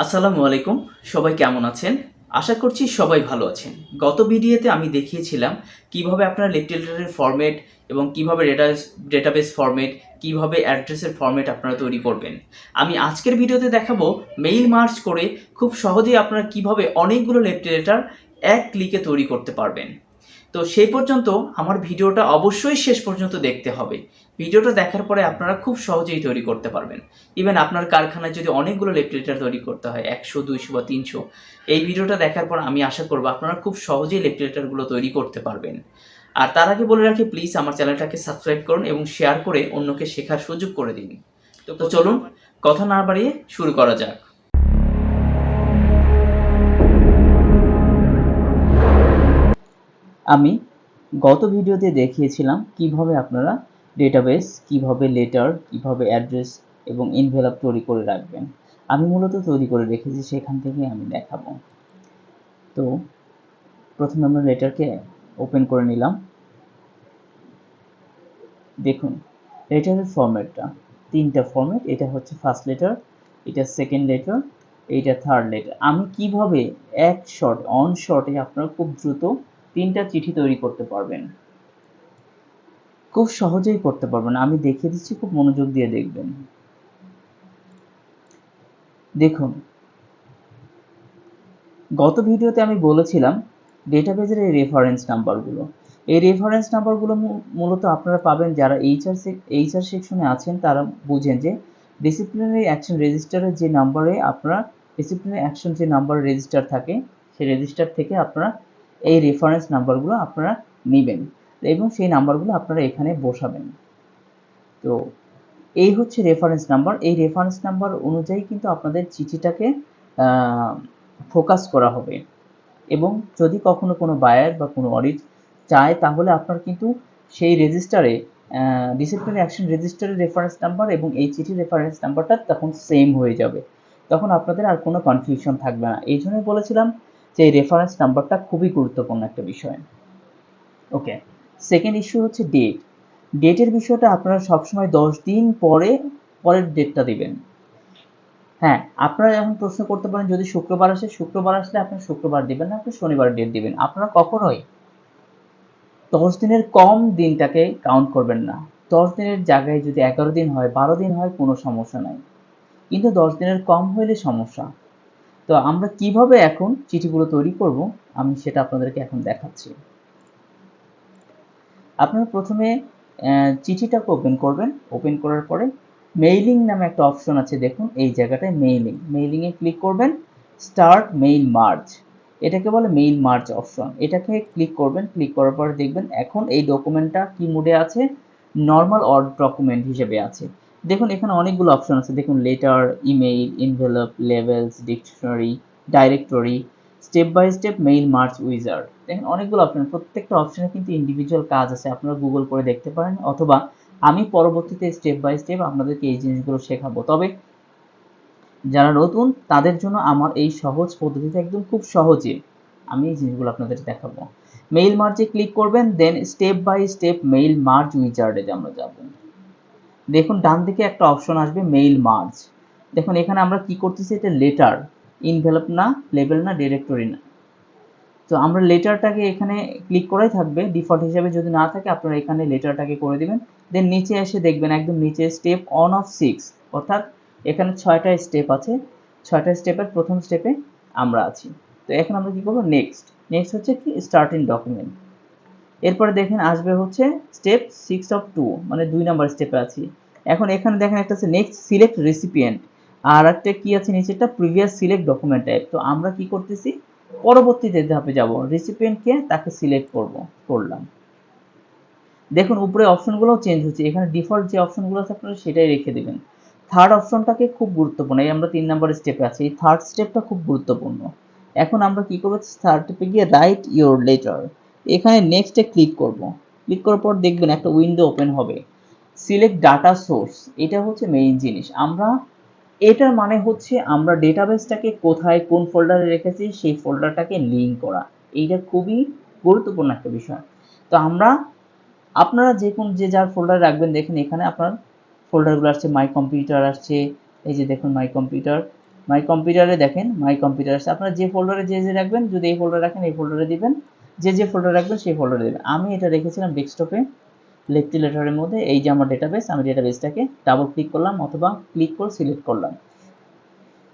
আসসালামু আলাইকুম। সবাই কেমন আছেন? আশা করছি সবাই ভালো আছেন। গত ভিডিওতে আমি দেখিয়েছিলাম কিভাবে আপনারা লেফট লেটারের ফরম্যাট এবং কিভাবে ডেটাবেস ফরম্যাট, কিভাবে অ্যাড্রেসের ফরম্যাট আপনারা তৈরি করবেন। আমি আজকের ভিডিওতে দেখাবো মেইল মার্জ করে খুব সহজেই আপনারা কিভাবে অনেকগুলো লেফট লেটার এক ক্লিকে তৈরি করতে পারবেন। তো সেই পর্যন্ত আমার ভিডিওটা অবশ্যই শেষ পর্যন্ত দেখতে হবে। ভিডিওটা দেখার পরে আপনারা খুব সহজেই তৈরি করতে পারবেন। ইভেন আপনার কারখানায় যদি অনেকগুলো লেফট লেটার তৈরি করতে হয় 100, 200 বা 300, এই ভিডিওটা দেখার পর আমি আশা করব আপনারা খুব সহজেই লেফট লেটারগুলো তৈরি করতে পারবেন। আর তার আগে বলে রাখি, প্লিজ আমার চ্যানেলটাকে সাবস্ক্রাইব করুন এবং শেয়ার করে অন্যকে শেখার সুযোগ করে দিন। তো চলুন কথা না বাড়িয়ে শুরু করা যাক। আমি গত ভিডিওতে দেখিয়েছিলাম কিভাবে আপনারা ডেটাবেস, কিভাবে লেটার, কিভাবে অ্যাড্রেস এবং এনভেলপ তৈরি করে রাখবেন। আমি মূলত তৈরি করে রেখেছি, সেখান থেকে আমি দেখাবো। তো প্রথমে আমরা লেটারকে ওপেন করে নিলাম। দেখুন লেটারের ফরম্যাটটা তিনটা ফরম্যাট। এটা হচ্ছে ফার্স্ট লেটার, এটা সেকেন্ড লেটার, এইটা থার্ড লেটার। আমি কিভাবে এক শট অন শটে আপনারা খুব দ্রুত তিনটা চিঠি তৈরি করতে পারবেন, খুব সহজেই করতে পারবেন। আমি দেখিয়ে দিচ্ছি, খুব মনোযোগ দিয়ে দেখবেন। দেখুন গত ভিডিওতে আমি বলেছিলাম ডেটাবেজের এই রেফারেন্স নাম্বারগুলো, এই রেফারেন্স নাম্বারগুলো মূলত আপনারা পাবেন যারা এইচআর সেকশনে আছেন। তারা বুঝেন যে ডিসিপ্লিনারি অ্যাকশন রেজিস্টারের যে নাম্বারে আপনারা ডিসিপ্লিনারি অ্যাকশন যে নাম্বার রেজিস্টার থাকে, সেই রেজিস্টার থেকে আপনারা এই রেফারেন্স নাম্বারগুলো আপনারা নেবেন এবং সেই নাম্বারগুলো আপনারা এখানে বসাবেন। তো এই হচ্ছে রেফারেন্স নাম্বার। এই রেফারেন্স নাম্বার অনুযায়ী কিন্তু আপনাদের চিঠিটাকে ফোকাস করা হবে এবং যদি কখনো কোনো বায়ার বা কোনো অডিট চায় তাহলে আপনার কিন্তু সেই রেজিস্টারে ডিসিপ্লিনারি অ্যাকশন রেজিস্টারের রেফারেন্স নাম্বার এবং এই চিঠির রেফারেন্স নাম্বারটা তখন সেম হয়ে যাবে। তখন আপনাদের আর কোনো কনফিউশন থাকবে না। এই জন্যই বলেছিলাম যে এই রেফারেন্স নাম্বারটা খুবই গুরুত্বপূর্ণ একটা বিষয়। ওকে, সেকেন্ড ইস্যু হচ্ছে ডেট। ডেটের বিষয়টা আপনারা সবসময় 10 দিন পরের ডেটটা দিবেন। হ্যাঁ, আপনারা এখন প্রশ্ন করতে পারেন যদি শুক্রবার আসলে আপনি শুক্রবার দিবেন না, আপনি শনিবার ডেট দিবেন। আপনারা কখনোই 10 দিনের কম দিনটাকে কাউন্ট করবেন না। 10 দিনের জায়গায় যদি 11 দিন হয়, 12 দিন হয়, কোনো সমস্যা নাই। কিন্তু 10 দিনের কম হইলে সমস্যা। তো আমরা কিভাবে এখন চিঠিগুলো তৈরি করব আমি সেটা আপনাদেরকে এখন দেখাচ্ছি। আপনারা প্রথমে চিঠিটাকে ওপেন করবেন। ওপেন করার পরে মেইলিং নামে একটা অপশন আছে, দেখুন এই জায়গাটায় মেইলিংয়ে ক্লিক করবেন। স্টার্ট মেইল মার্জ, এটাকে বলে মেইল মার্জ অপশন। এটাকে ক্লিক করবেন। ক্লিক করার পরে দেখবেন এখন এই ডকুমেন্টটা কি মোডে আছে, নর্মাল অর ডকুমেন্ট হিসেবে আছে। দেখুন এখানে অনেকগুলো অপশন আছে। দেখুন letter, email, envelope, labels, dictionary, directory, step by step mail merge wizard. দেখেন অনেকগুলো অপশন, প্রত্যেকটা অপশনে কিন্তু ইন্ডিভিজুয়াল কাজ আছে। আপনারা গুগল করে দেখতে পারেন, অথবা আমি পরবর্তীতে স্টেপ বাই স্টেপ আপনাদেরকে এই জিনিসগুলো শেখাবো। তবে যারা নতুন তাদের জন্য আমার এই সহজ পদ্ধতিতে একদম খুব সহজে আমি এই জিনিসগুলো আপনাদের দেখাবো। মেইল মার্জে ক্লিক করবেন, then step by step mail merge উইজার্ডে আমরা যাব। দেখুন ডান দিকে একটা অপশন আসবে মেইল মার্জ। দেখুন এখানে আমরা কি করতেছি, এটা লেটার, ইনভেলপ না, লেবেল না, ডিরেক্টরি না। তো আমরা লেটারটাকে এখানে ক্লিক করাই থাকবে ডিফল্ট হিসেবে। যদি না থাকে আপনারা এখানে লেটারটাকে করে দিবেন। দেন নিচে এসে দেখবেন একদম নিচে স্টেপ অন অফ 6, অর্থাৎ এখানে 6টা স্টেপ আছে। 6টা স্টেপের প্রথম স্টেপে আমরা আছি। তো এখন আমরা কি করবো, নেক্সট হচ্ছে কি স্টার্টিং ডকুমেন্ট। এরপরে দেখেন আসবে হচ্ছে স্টেপ 6 অফ 2, মানে 2 নাম্বার স্টেপে আছি। এখন এখানে দেখেন একটা আছে নেক্সট সিলেক্ট রেসিপিয়েন্ট, আর একটা কি আছে নিচেটা প্রিভিয়াস সিলেক্ট ডকুমেন্ট টাইপ। তো আমরা কি করতেছি, পরবর্তীতে ধাপে যাব, রেসিপিয়েন্টকে তাকে সিলেক্ট করলাম। দেখুন উপরে অপশনগুলোও চেঞ্জ হচ্ছে। এখানে ডিফল্ট যে অপশনগুলো আছে আপনারা সেটাই রেখে দেবেন। থার্ড অপশনটাকে খুব গুরুত্বপূর্ণ, এই আমরা 3 নাম্বার স্টেপে আছি, এই থার্ড স্টেপটা খুব গুরুত্বপূর্ণ। এখন আমরা কি করবো, থার্ড স্টেপে গিয়ে রাইট ইওর লেটার, এখানে নেক্সটে ক্লিক করব। ক্লিক করার পর দেখবেন একটা উইন্ডো ওপেন হবে, সিলেক্ট ডাটা সোর্স। এটা হচ্ছে মেইন জিনিস। এটার মানে হচ্ছে আমরা ডেটাবেসটাকে কোথায় কোন ফোল্ডারে রেখেছি সেই ফোল্ডারটাকে লিঙ্ক করা। এইটা খুবই গুরুত্বপূর্ণ একটা বিষয়। তো আপনারা যে যার ফোল্ডারে রাখবেন। দেখেন এখানে আপনার ফোল্ডারগুলো আসছে, মাই কম্পিউটার আসছে, এই যে দেখুন মাই কম্পিউটার, মাই কম্পিউটারে দেখেন, মাই কম্পিউটার আছে। আপনারা যে ফোল্ডারে যে রাখবেন, যদি এই ফোল্ডারে রাখেন এই ফোল্ডারে দিবেন, যে ফোল্ডারে রাখবেন সেই ফোল্ডারে দিবেন। আমি এটা রেখেছিলাম ডেস্কটপে লেফটি লেটারের মধ্যে। এই যে আমার ডেটাবেস, আমি ডেটাবেসটাকে ডাবল ক্লিক করলাম অথবা ক্লিক করে সিলেক্ট করলাম।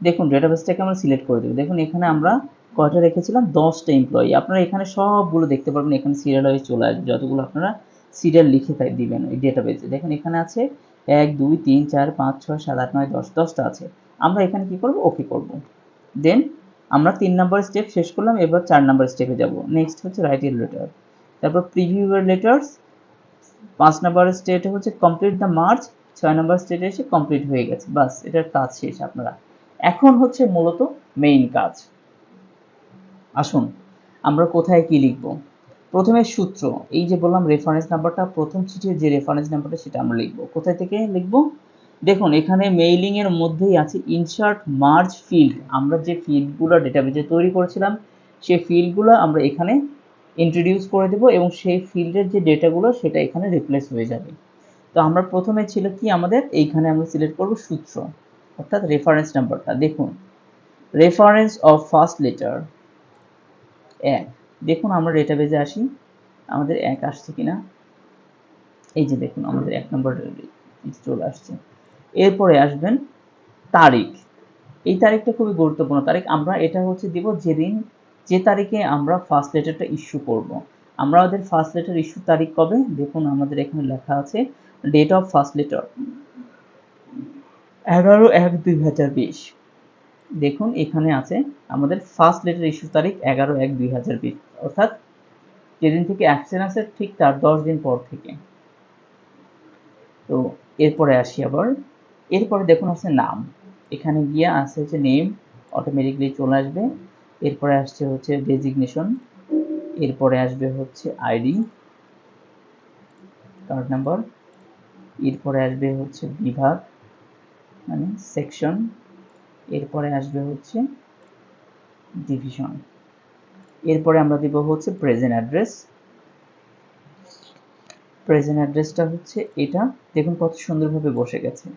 দেখুন ডেটাবেসটাকে আমরা সিলেক্ট করে দেব। দেখুন এখানে আমরা কয়টা রেখেছিলাম, 10টা এমপ্লয়ি। আপনারা এখানে সবগুলো দেখতে পারবেন, এখানে সিরিয়াল ওয়াইজ চলে আসবে যতগুলো আপনারা সিরিয়াল লিখে দিবেন এই ডেটাবেসে। দেখুন এখানে আছে 1 2 3 4 5 6 7 8 9 10, 10টা আছে। আমরা এখানে কি করব, ওকে করব। দেন আমরা 3 নাম্বার স্টেপ শেষ করলাম, এবার 4 নাম্বার স্টেপে যাব। নেক্সট হচ্ছে রাইট এর লেটার, তারপর প্রিভিউ এর লেটার্স। 5 নাম্বার স্টেটে হচ্ছে কমপ্লিট দ্য মার্জ, 6 নাম্বার স্টেটে এসে কমপ্লিট হয়ে গেছে। বাস, এটার কাজ শেষ আপনারা। এখন হচ্ছে মূলত মেইন কাজ। আসুন আমরা কোথায় কি লিখব। প্রথমে সূত্র, এই যে বললাম রেফারেন্স নাম্বারটা, প্রথম চিঠির যে রেফারেন্স নাম্বারটা সেটা আমরা লিখব। কোথায় থেকে লিখব, দেখুন এখানে মেইলিং এর মধ্যেই আছে ইনসার্ট মার্জ ফিল্ড। আমরা যে ফিল্ডগুলো ডেটাবেজে তৈরি করেছিলাম সেই ফিল্ডগুলো আমরা এখানে ইন্ট্রোডিউস করে দেব এবং সেই ফিল্ডের যে ডেটাগুলো সেটা এখানে রিপ্লেস হয়ে যাবে। তো আমরা প্রথমে ছিল কি আমাদের, এইখানে আমরা সিলেক্ট করব সূত্র, অর্থাৎ রেফারেন্স নাম্বারটা। দেখুন রেফারেন্স অফ ফার্স্ট লেটার 1। দেখুন আমরা ডেটাবেজে আসি, আমাদের 1 আসছে কিনা। এই যে দেখুন আমাদের 1 নম্বর চলে আসছে। এরপরে আসবেন তারিখ। এই তারিখটা খুবই গুরুত্বপূর্ণ তারিখ। আমরা এটা হচ্ছে দিব যেদিন, যে তারিখে আমরা ফার্স্ট লেটারটা ইস্যু করব। আমাদের ফার্স্ট লেটার ইস্যু তারিখ কবে, দেখুন আমাদের এখানে লেখা আছে ডেট অফ ফার্স্ট লেটার 11/1/2020। দেখুন এখানে আছে আমাদের ফার্স্ট লেটার ইস্যু তারিখ 11/1/2020, অর্থাৎ যেদিন থেকে অ্যাবসেন্ট আছে ঠিক তার 10 দিন পর থেকে। তো এরপরে আসি আবার, এরপরে দেখুন আছে নাম, এখানে গিয়ে আসছে হচ্ছে নেম, অটোমেটিকলি চলে আসবে। এরপরে আসছে হচ্ছে ডেজিগনেশন, এরপরে আসবে হচ্ছে আইডি কার্ড নাম্বার, এরপরে আসবে হচ্ছে বিভাগ মানে সেকশন, এরপরে আসবে হচ্ছে ডিভিশন, এরপরে আমরা দিব হচ্ছে প্রেজেন্ট অ্যাড্রেস। প্রেজেন্ট অ্যাড্রেসটা হচ্ছে এটা, দেখুন কত সুন্দরভাবে বসে গেছে।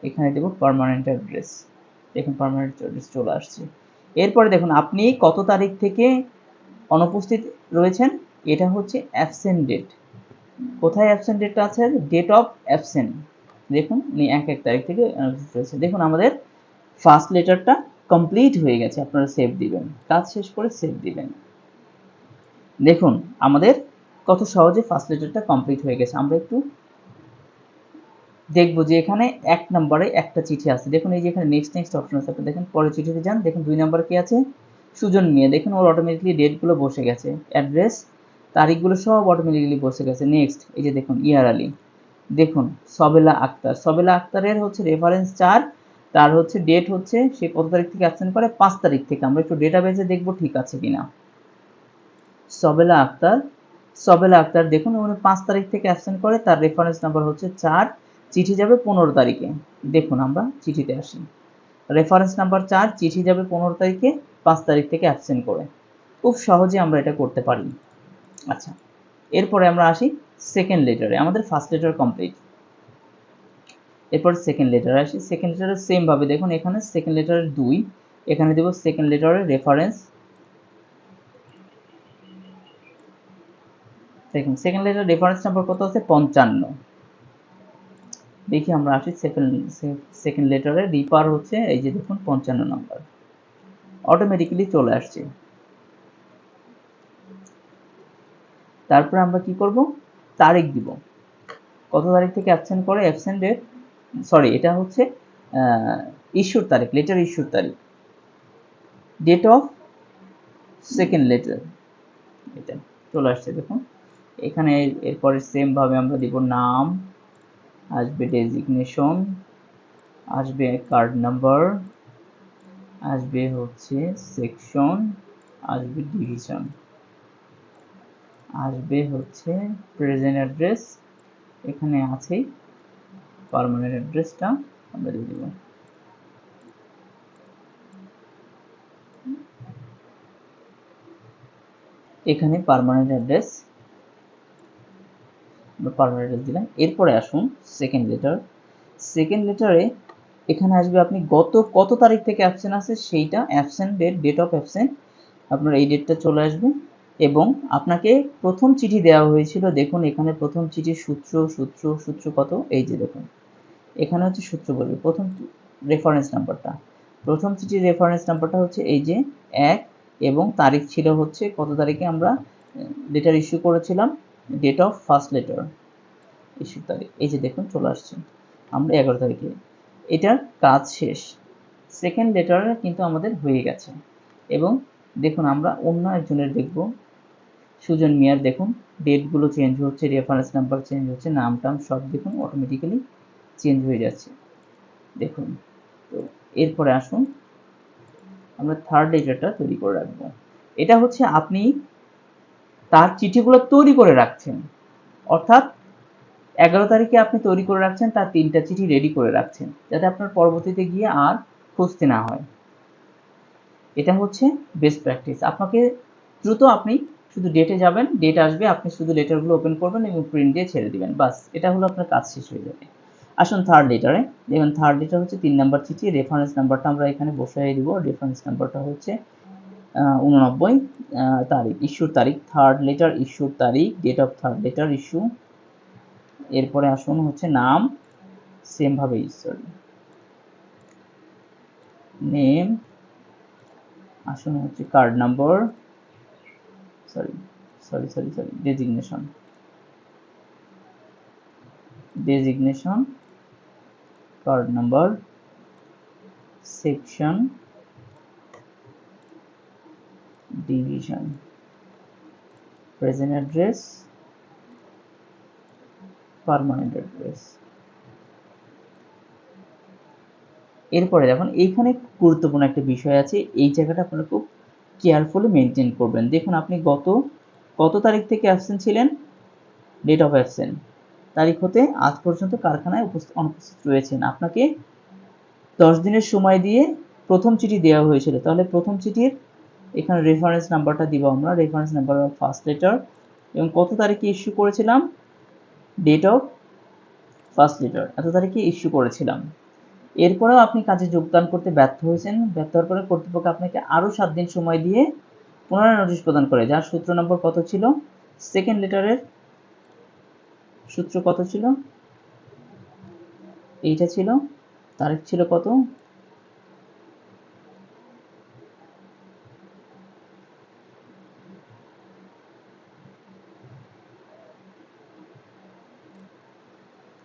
এখানে দেব পার্মানেন্ট অ্যাড্রেস, দেখুন পার্মানেন্ট অ্যাড্রেস চলে আসছে। এরপরে দেখুন আপনি কত তারিখ থেকে অনুপস্থিত রয়েছেন, এটা হচ্ছে অ্যাবসেন্ট ডেট। কোথায় অ্যাবসেন্ট ডেটটা আছে, ডেট অফ অ্যাবসেন্ট। দেখুন উনি 1 তারিখ থেকে অনুপস্থিত রয়েছে। দেখুন আমাদের ফার্স্ট লেটারটা কমপ্লিট হয়ে গেছে। আপনারা সেভ দিবেন, কাজ শেষ করে সেভ দিবেন। দেখুন আমাদের কত সহজে ফার্স্ট লেটারটা কমপ্লিট হয়ে গেছে। আমরা একটু দেখবো যে এখানে 1 নম্বরে একটা চিঠি আছে। দেখুন এই যে এখানে নেক্সট নেক্সট অপশন আছে, আপনি দেখেন পরে চিঠিতে যান, দেখুন 2 নম্বরে কি আছে, সুজন মিয়া। দেখুন ওর অটোমেটিকলি ডেটগুলো বসে গেছে, অ্যাড্রেস তারিখগুলো সব অটোমেটিকলি বসে গেছে। নেক্সট এই যে দেখুন ইয়ার আলী, দেখুন সবেলা আক্তার, সবেলা আক্তারের হচ্ছে রেফারেন্স 4, তার হচ্ছে ডেট হচ্ছে সে কত তারিখ থেকে অ্যাবসেন্ট করে, 5 তারিখ থেকে। আমরা একটু ডেটাবেজে দেখবো ঠিক আছে কিনা। সবেলা আক্তার, সবেলা আক্তার দেখুন উনি 5 তারিখ থেকে অ্যাবসেন্ট করে, তার রেফারেন্স নাম্বার হচ্ছে 4, চিঠি যাবে 15 তারিখে। দেখুন আমরা চিঠিতে আসি, রেফারেন্স নাম্বার 4, চিঠি যাবে 15 তারিখে, 5 তারিখ থেকে অ্যাবসেন্ট করে। খুব সহজে আমরা এটা করতে পারি। আচ্ছা এরপরে আমরা আসি সেকেন্ড লেটারে, আমাদের ফার্স্ট লেটার কমপ্লিট। এরপর সেকেন্ড লেটারে আসি, সেকেন্ড লেটারে সেম ভাবে দেখুন এখানে সেকেন্ড লেটারের 2, এখানে দেব সেকেন্ড লেটারের রেফারেন্স। দেখুন সেকেন্ড লেটার রেফারেন্স নাম্বার কত আছে, 55। দেখি আমরা আসি সেকেন্ড লেটারের রিপার হচ্ছে এই যে দেখুন 55 নাম্বার, অটোমেটিক্যালি চলে আসছে। তারপরে আমরা কি করব, তারিখ দিব, কত তারিখ থেকে অ্যাবসেন্ট করে, অ্যাবসেন্ট ডেট, সরি এটা হচ্ছে ইস্যুর তারিখ, লেটার ইস্যুর তারিখ, ডেট অফ সেকেন্ড লেটার, এটা চলে আসছে। দেখুন এখানে এরপরে সেম ভাবে আমরা দিব নাম, আসবে ডেজিগনেশন, আসবে কার্ড নাম্বার, আসবে হচ্ছে সেকশন, আসবে ডিভিশন, আসবে হচ্ছে প্রেজেন্ট অ্যাড্রেস, এখানে আছেই পার্মানেন্ট অ্যাড্রেসটা আমরা দিয়ে দেব। এখানে পার্মানেন্ট অ্যাড্রেস, আমরা পার্মানেন্ট অ্যাড্রেস দিলাম। এরপরে আসুন সেকেন্ড লেটার, সেকেন্ড লেটারে এখানে আসবে আপনি কত তারিখ থেকে অ্যাবসেন্ট আছে সেইটা, absent date, date of absent, আপনার এই ডেটটা চলে আসবে। এবং আপনাকে প্রথম চিঠি দেওয়া হয়েছিল, দেখুন এখানে প্রথম চিঠির সূত্র কত, এই যে দেখুন এখানে হচ্ছে সূত্র বলবে প্রথম রেফারেন্স নাম্বারটা, প্রথম চিঠির রেফারেন্স নাম্বারটা হচ্ছে এই যে 1, এবং তারিখ ছিল হচ্ছে কত তারিখে আমরা লেটার ইস্যু করেছিলাম, date of first letter issue তারিখ, এই যে দেখুন চলে আসছে আমরা 11 তারিখে। এটার কাজ শেষ, সেকেন্ড লেটার কিন্তু আমাদের হয়ে গেছে। এবং দেখুন আমরা অন্য একজনের দেখব, সুজন মিয়ার, দেখুন ডেটগুলো চেঞ্জ হচ্ছে, রেফারেন্স নাম্বার চেঞ্জ হচ্ছে, নাম টাম সব দেখুন অটোমেটিক্যালি চেঞ্জ হয়ে যাচ্ছে দেখুন। তো এরপরে আসুন আমরা থার্ড লেটারটা তৈরি করে রাখবো। এটা হচ্ছে আপনি তার চিঠিগুলো তৈরি করে রাখছেন, অর্থাৎ 11 তারিখে আপনি তৈরি করে রাখছেন, তার 3টা চিঠি রেডি করে রাখছেন, যাতে আপনার পরবর্তীতে গিয়ে আর খুঁজতে না হয়। এটা হচ্ছে বেস্ট প্র্যাকটিস। আপনাকে দ্রুত আপনি শুধু ডেটে যাবেন, ডেট আসবে, আপনি শুধু লেটারগুলো ওপেন করবেন এবং প্রিন্ট দিয়ে ছেড়ে দিবেন, বাস এটা হলো আপনার কাজ শেষ হয়ে যাবে। আসুন থার্ড লেটারে, দেখুন থার্ড লেটার হচ্ছে 3 নাম্বার চিঠি, রেফারেন্স নাম্বারটা আমরা এখানে বসাই দিব, রেফারেন্স নাম্বারটা হচ্ছে 89, তারিখ ইস্যুর তারিখ, থার্ড লেটার ইস্যুর তারিখ, date of third letter issue. এরপরে আসুন হচ্ছে নাম, সেম ভাবে সরি নেম, আসুন হচ্ছে card number, sorry designation, card number, section, division, present address, permanent address. এরপরে দেখুন এইখানে গুরুত্বপূর্ণ একটা বিষয় আছে, এই জায়গাটা আপনারা খুব কেয়ারফুলি মেনটেন করবেন। দেখুন আপনি কত তারিখ থেকে অ্যাবসেন্ট ছিলেন, ডেট অফ অ্যাবসেন্ট তারিখ হতে আজ পর্যন্ত কারখানায় অনুপস্থিত রয়েছেন, আপনাকে 10 দিনের সময় দিয়ে প্রথম চিঠি দেওয়া হয়েছিল, তাহলে প্রথম চিঠির এখানে রেফারেন্স নাম্বারটা দিব আমরা, reference number of first letter, এবং কত তারিখে ইস্যু করেছিলাম, ডেট অফ ফার্স্ট লেটার এত তারিখে ইস্যু করেছিলাম। এরপরেও আপনি কাজে যোগদান করতে ব্যর্থ হয়েছেন, ব্যর্থ হওয়ার পরে কর্তৃপক্ষ আপনাকে আরও 7 দিন সময় দিয়ে পুনরায় নোটিশ প্রদান করে, যার সূত্র নম্বর কত ছিল, সেকেন্ড লেটারের সূত্র কত ছিল, এইটা ছিল, তারিখ ছিল কত,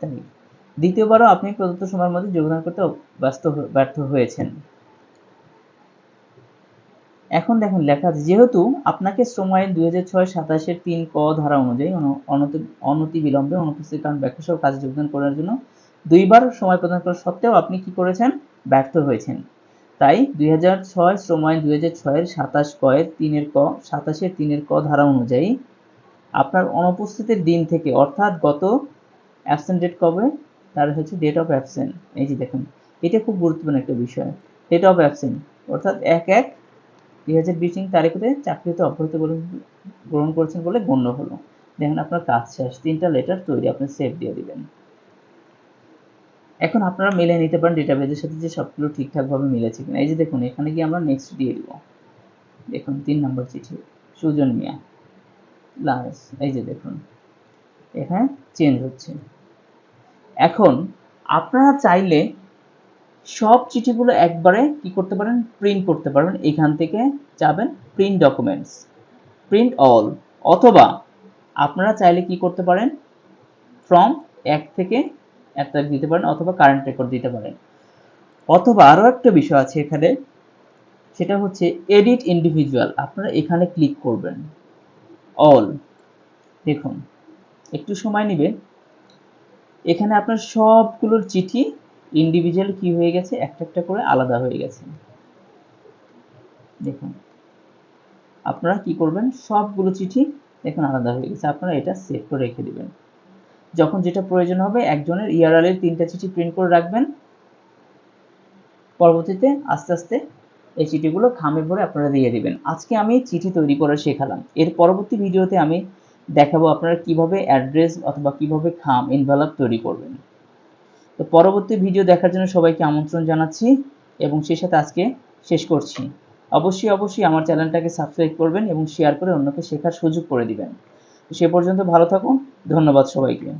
তারিখ। দ্বিতীয়বারও আপনি প্রদত্ত সময়ের মধ্যে যোগদান করতে ব্যর্থ হয়েছেন। এখন দেখুন লেখা আছে, যেহেতু আপনাকে শ্রম আইন 2006-27 3 ক ধারা অনুযায়ী অনতিবিলম্বে অনুপস্থিত কারণ ব্যাখ্যা সহ কাজে যোগদান করার জন্য 2বার সময় প্রদান করা সত্ত্বেও আপনি কি করেছেন, ব্যর্থ হয়েছেন। তাই 2006 শ্রম আইন 2006 27 ক এর 3 ক ধারা অনুযায়ী আপনার অনুপস্থিতির দিন থেকে, অর্থাৎ গত অ্যাবসেন্ট ডেট কবে, তার হচ্ছে ডেট অফ অ্যাবসেন্ট, এই যে দেখুন এটা খুব গুরুত্বপূর্ণ একটা বিষয়, ডেট অফ অ্যাবসেন্ট অর্থাৎ 1/1/2020 তারিখ হতে চাকরিতে অব্যাহতি গ্রহণ করেছেন বলে গণ্য হলো। দেখুন আপনার কাজ শেষ, 3টা লেটার তৈরি, আপনি সেভ দিয়ে দিবেন। এখন আপনারা মিলে নিতে পারেন ডেটাবেজের সাথে যে সবগুলো ঠিকঠাকভাবে মিলেছে কিনা। এই যে দেখুন এখানে গিয়ে আমরা নেক্সট দিয়ে দিব, দেখুন 3 নম্বর চিঠি, সুজন মিয়া, লাস, এই যে দেখুন এখানে চেঞ্জ হচ্ছে। এখন আপনারা চাইলে সব চিঠিগুলো একবারে কি করতে পারেন, প্রিন্ট করতে পারবেন, এখান থেকে যাবেন প্রিন্ট ডকুমেন্টস, প্রিন্ট অল, অথবা আপনারা চাইলে কি করতে পারেন, ফ্রম 1 থেকে 1 তারিখ দিতে পারেন, অথবা কারেন্ট রেকর্ড দিতে পারেন, অথবা আরও একটা বিষয় আছে এখানে, সেটা হচ্ছে এডিট ইন্ডিভিজুয়াল, আপনারা এখানে ক্লিক করবেন, অল, দেখুন একটু সময় নেবে, এখানে আপনার সবগুলোর চিঠি ইন্ডিভিজুয়াল কি হয়ে গেছে, একটা একটা করে আলাদা হয়ে গেছে। দেখুন আপনারা কি করবেন, সবগুলো চিঠি দেখুন আলাদা হয়ে গেছে, আপনারা এটা সেভ করে রেখে দিবেন, যখন যেটা প্রয়োজন হবে একজনের ইয়ারআলের 3টা চিঠি প্রিন্ট করে রাখবেন, পরবর্তীতে আস্তে আস্তে এই চিঠিগুলো খামে ভরে আপনারা দিয়ে দিবেন। আজকে আমি চিঠি তৈরি করা শেখালাম, এর পরবর্তী ভিডিওতে আমি দেখাবো আপনারা কিভাবে অ্যাড্রেস অথবা কিভাবে খাম এনভেলপ তৈরি করবেন। তো পরবর্তী ভিডিও দেখার জন্য সবাইকে আমন্ত্রণ জানাচ্ছি এবং সেই সাথে আজকে শেষ করছি। অবশ্যই আমার চ্যানেলটাকে সাবস্ক্রাইব করবেন এবং শেয়ার করে অন্যকে শেখার সুযোগ করে দিবেন। সে পর্যন্ত ভালো থাকুন। ধন্যবাদ সবাইকে।